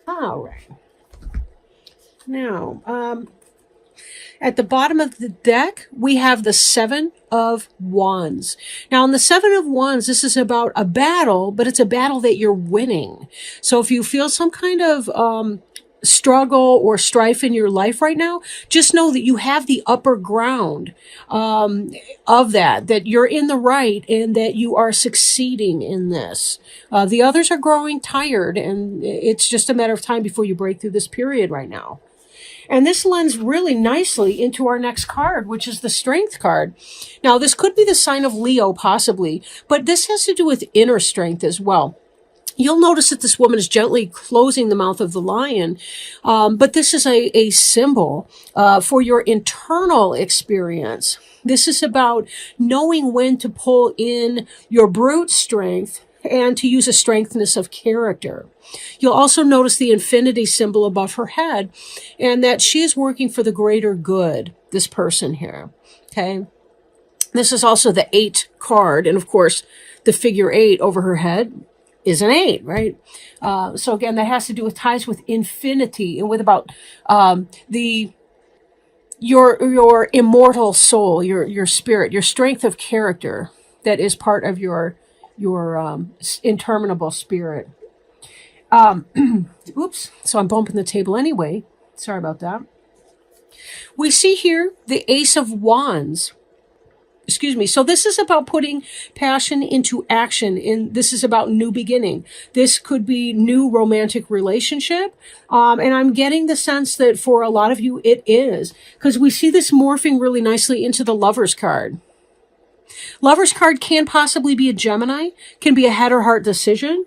All right. Now, at the bottom of the deck, we have the Seven of Wands. Now, in the Seven of Wands, this is about a battle, but it's a battle that you're winning. So if you feel some kind of struggle or strife in your life right now, just know that you have the upper ground of that you're in the right and that you are succeeding in this. The others are growing tired, and it's just a matter of time before you break through this period right now. And this lends really nicely into our next card, which is the Strength card. Now, this could be the sign of Leo, possibly, but this has to do with inner strength as well. You'll notice that this woman is gently closing the mouth of the lion, but this is a symbol for your internal experience. This is about knowing when to pull in your brute strength and to use a strengthness of character. You'll also notice the infinity symbol above her head, and that she is working for the greater good, this person here. Okay. This is also the 8 card, and of course, the figure 8 over her head is an 8, right? So again, that has to do with ties with infinity and with about your immortal soul, your spirit, your strength of character that is part of your interminable spirit. Oops. So I'm bumping the table anyway. Sorry about that. We see here the Ace of Wands. Excuse me. So this is about putting passion into action. This is about new beginning. This could be new romantic relationship. And I'm getting the sense that for a lot of you, it is, because we see this morphing really nicely into the Lovers card. Lovers card can possibly be a Gemini, can be a head or heart decision.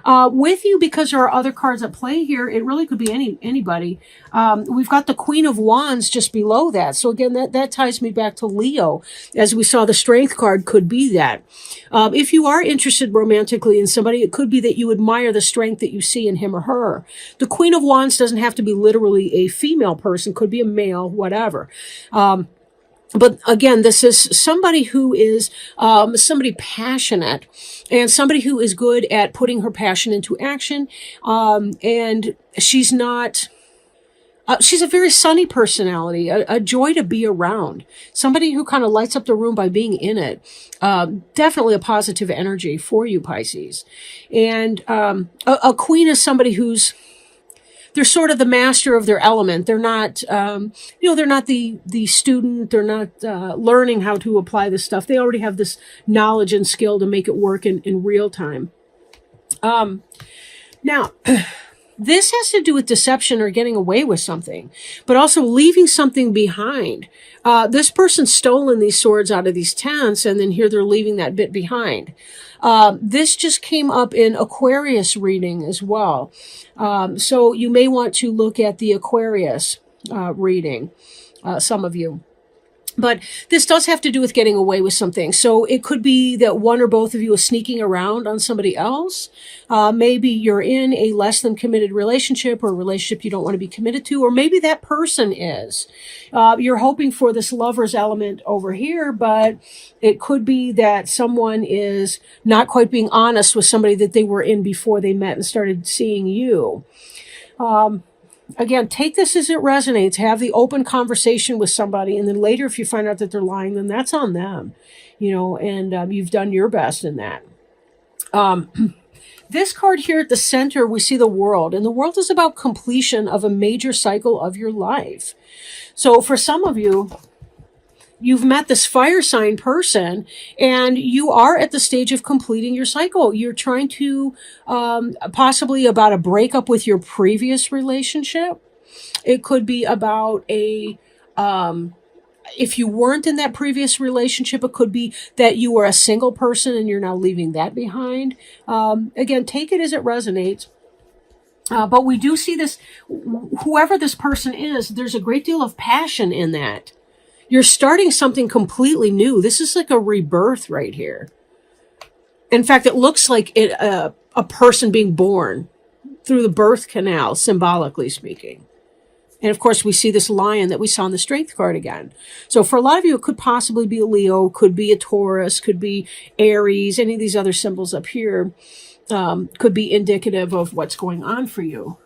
With you, because there are other cards at play here, it really could be anybody. We've got the Queen of Wands just below that. So again, that ties me back to Leo. As we saw, the Strength card could be that. If you are interested romantically in somebody, it could be that you admire the strength that you see in him or her. The Queen of Wands doesn't have to be literally a female person, could be a male, whatever. But again, this is somebody who is somebody passionate and somebody who is good at putting her passion into action. And she's not, she's a very sunny personality, a joy to be around. Somebody who kind of lights up the room by being in it. Definitely a positive energy for you, Pisces. And a queen is somebody who's, they're sort of the master of their element. They're not, they're not the student. They're not learning how to apply this stuff. They already have this knowledge and skill to make it work in real time. Now, this has to do with deception or getting away with something, but also leaving something behind. This person's stolen these swords out of these tents, and then here they're leaving that bit behind. This just came up in Aquarius reading as well. So you may want to look at the Aquarius reading, some of you. But this does have to do with getting away with something. So it could be that one or both of you is sneaking around on somebody else. Maybe you're in a less than committed relationship, or a relationship you don't want to be committed to, or maybe that person is. You're hoping for this lover's element over here, but it could be that someone is not quite being honest with somebody that they were in before they met and started seeing you. Again, take this as it resonates. Have the open conversation with somebody, and then later, if you find out that they're lying, then that's on them, and you've done your best in that. This card here at the center, we see the World, and the World is about completion of a major cycle of your life. So for some of you, you've met this fire sign person, and you are at the stage of completing your cycle. You're trying to, possibly about a breakup with your previous relationship. It could be about if you weren't in that previous relationship, it could be that you were a single person and you're now leaving that behind. Again, take it as it resonates. But we do see this, whoever this person is, there's a great deal of passion in that. You're starting something completely new. This is like a rebirth right here. In fact, it looks like a person being born through the birth canal, symbolically speaking. And of course, we see this lion that we saw in the Strength card again. So for a lot of you, it could possibly be a Leo, could be a Taurus, could be Aries, any of these other symbols up here could be indicative of what's going on for you.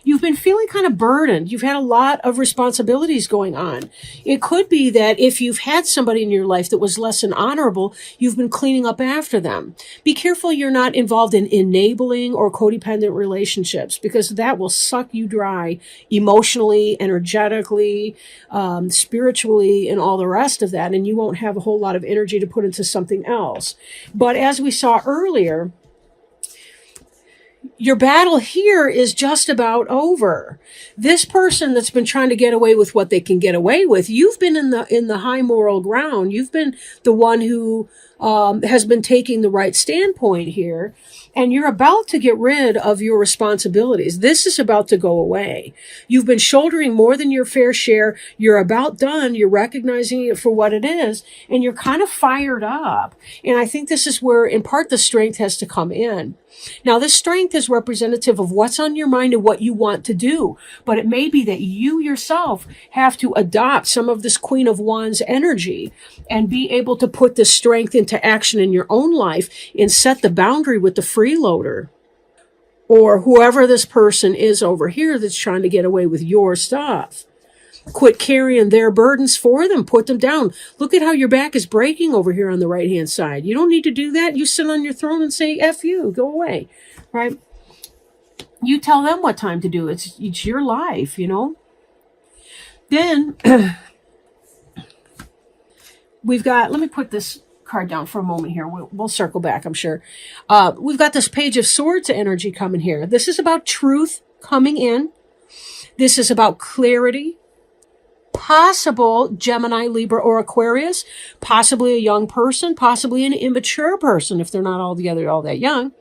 You've been feeling kind of burdened. You've had a lot of responsibilities going on. It could be that if you've had somebody in your life that was less than honorable, you've been cleaning up after them. Be careful you're not involved in enabling or codependent relationships, because that will suck you dry emotionally, energetically, spiritually, and all the rest of that. And you won't have a whole lot of energy to put into something else. But as we saw earlier, your battle here is just about over. This person that's been trying to get away with what they can get away with, you've been in the high moral ground. You've been the one who has been taking the right standpoint here, and you're about to get rid of your responsibilities. This is about to go away. You've been shouldering more than your fair share. You're about done. You're recognizing it for what it is, and you're kind of fired up. And I think this is where, in part, the strength has to come in. Now, this strength is representative of what's on your mind and what you want to do. But it may be that you yourself have to adopt some of this Queen of Wands energy and be able to put this strength into action in your own life and set the boundary with the freeloader, or whoever this person is over here that's trying to get away with your stuff. Quit carrying their burdens for them. Put them down. Look at how your back is breaking over here on the right-hand side. You don't need to do that. You sit on your throne and say, F you, go away, right? You tell them what time to do. It's your life, you know? Then we've got, let me put this card down for a moment here. We'll circle back, I'm sure. We've got this Page of Swords energy coming here. This is about truth coming in. This is about clarity. Possible Gemini, Libra, or Aquarius, possibly a young person, possibly an immature person if they're not all together all that young.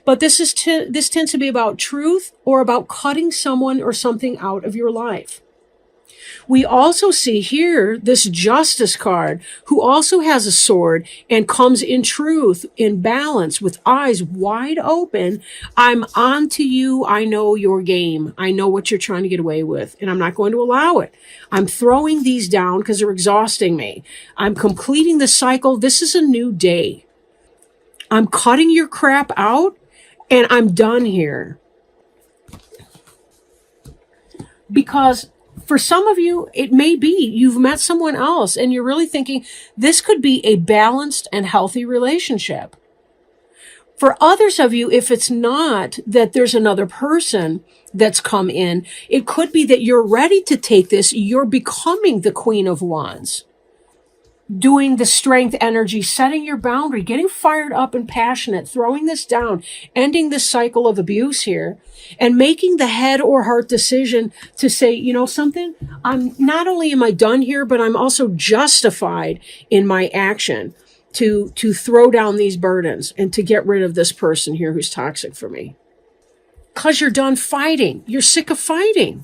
But this tends to be about truth or about cutting someone or something out of your life. We also see here this Justice card, who also has a sword and comes in truth, in balance, with eyes wide open. I'm on to you. I know your game. I know what you're trying to get away with, and I'm not going to allow it. I'm throwing these down because they're exhausting me. I'm completing the cycle. This is a new day. I'm cutting your crap out, and I'm done here. Because for some of you, it may be you've met someone else and you're really thinking this could be a balanced and healthy relationship. For others of you, if it's not that there's another person that's come in, it could be that you're ready to take this. You're becoming the Queen of Wands. Doing the strength energy, setting your boundary, getting fired up and passionate, throwing this down, ending this cycle of abuse here, and making the head or heart decision to say, you know something, I'm not only am I done here, but I'm also justified in my action to throw down these burdens and to get rid of this person here who's toxic for me. Because you're done fighting. You're sick of fighting.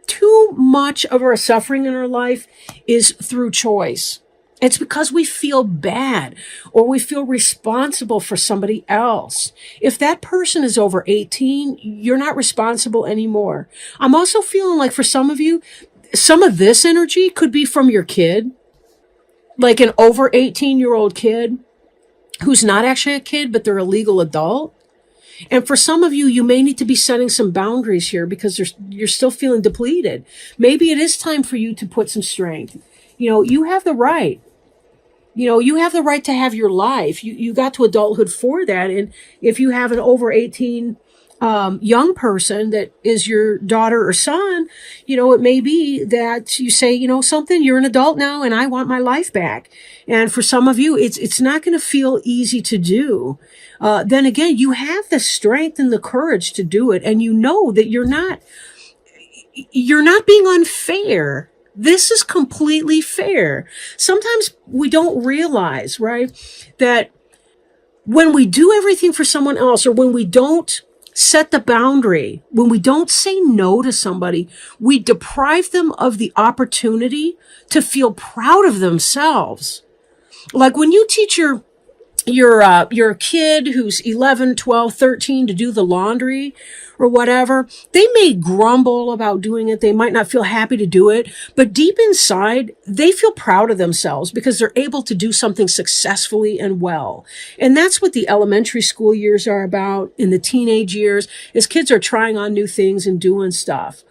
Too much of our suffering in our life is through choice. It's because we feel bad or we feel responsible for somebody else. If that person is over 18, you're not responsible anymore. I'm also feeling like for some of you, some of this energy could be from your kid, like an over 18-year-old kid who's not actually a kid, but they're a legal adult. And for some of you, you may need to be setting some boundaries here because you're still feeling depleted. Maybe it is time for you to put some strength. You know, you have the right. You know, you have the right to have your life. You got to adulthood for that. And if you have an over 18 young person that is your daughter or son, you know, it may be that you say, you know something, you're an adult now and I want my life back. And for some of you, it's not going to feel easy to do. Then again, you have the strength and the courage to do it. And you know that you're not being unfair. This is completely fair. Sometimes we don't realize, right, that when we do everything for someone else, or when we don't set the boundary, when we don't say no to somebody, we deprive them of the opportunity to feel proud of themselves. Like when you teach your your kid who's 11, 12, 13 to do the laundry or whatever, they may grumble about doing it. They might not feel happy to do it, but deep inside, they feel proud of themselves because they're able to do something successfully and well. And that's what the elementary school years are about, in the teenage years, is kids are trying on new things and doing stuff.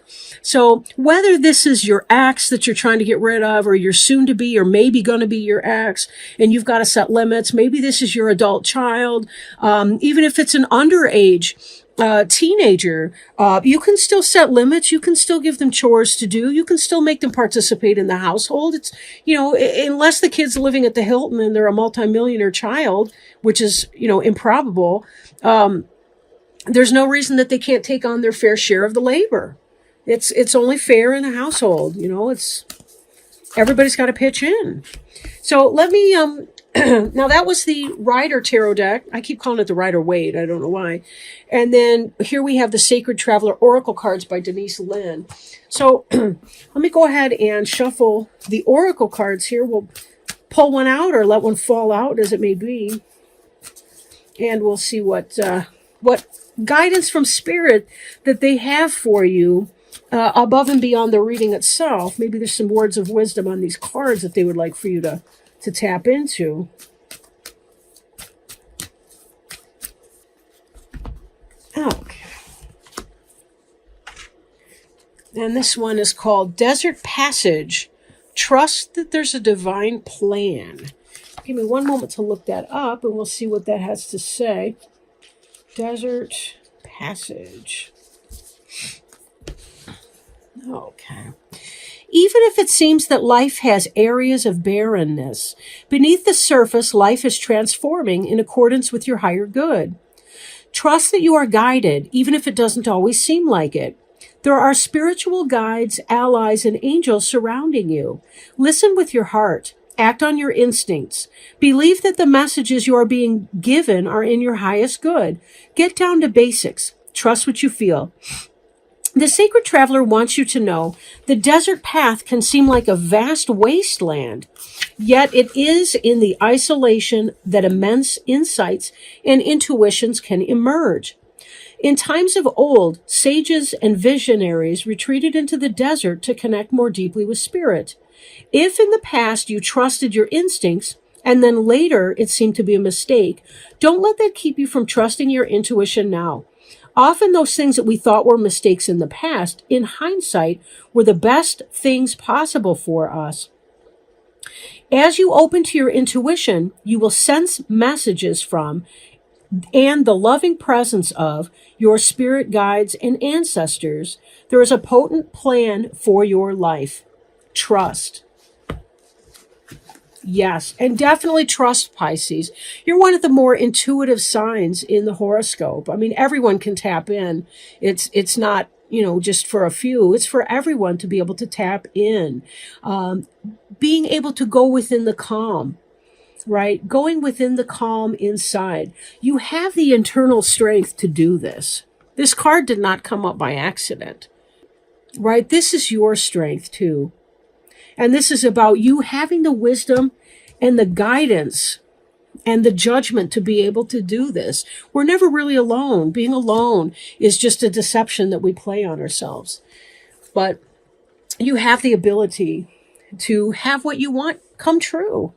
So whether this is your ex that you're trying to get rid of, or your soon to be or maybe going to be your ex, and you've got to set limits, maybe this is your adult child, even if it's an underage teenager, you can still set limits. You can still give them chores to do. You can still make them participate in the household. It's, unless the kid's living at the Hilton and they're a multimillionaire child, which is, improbable, there's no reason that they can't take on their fair share of the labor. It's only fair in the household. It's everybody's got to pitch in. So let me, now that was the Rider Tarot deck. I keep calling it the Rider Waite. I don't know why. And then here we have the Sacred Traveler Oracle cards by Denise Lynn. So let me go ahead and shuffle the Oracle cards here. We'll pull one out or let one fall out as it may be. And we'll see what guidance from Spirit that they have for you. Above and beyond the reading itself. Maybe there's some words of wisdom on these cards that they would like for you to tap into. Okay. And this one is called Desert Passage. Trust that there's a divine plan. Give me one moment to look that up and we'll see what that has to say. Desert Passage. Okay. Even if it seems that life has areas of barrenness, beneath the surface, life is transforming in accordance with your higher good. Trust that you are guided, even if it doesn't always seem like it. There are spiritual guides, allies, and angels surrounding you. Listen with your heart. Act on your instincts. Believe that the messages you are being given are in your highest good. Get down to basics. Trust what you feel. The Sacred Traveler wants you to know the desert path can seem like a vast wasteland, yet it is in the isolation that immense insights and intuitions can emerge. In times of old, sages and visionaries retreated into the desert to connect more deeply with Spirit. If in the past you trusted your instincts, and then later it seemed to be a mistake, don't let that keep you from trusting your intuition now. Often those things that we thought were mistakes in the past, in hindsight, were the best things possible for us. As you open to your intuition, you will sense messages from and the loving presence of your spirit guides and ancestors. There is a potent plan for your life. Trust. Yes, and definitely trust, Pisces. You're one of the more intuitive signs in the horoscope. I mean, everyone can tap in. It's not, just for a few. It's for everyone to be able to tap in. Being able to go within the calm, right? Going within the calm inside. You have the internal strength to do this. This card did not come up by accident, right? This is your strength too. And this is about you having the wisdom and the guidance and the judgment to be able to do this. We're never really alone. Being alone is just a deception that we play on ourselves. But you have the ability to have what you want come true.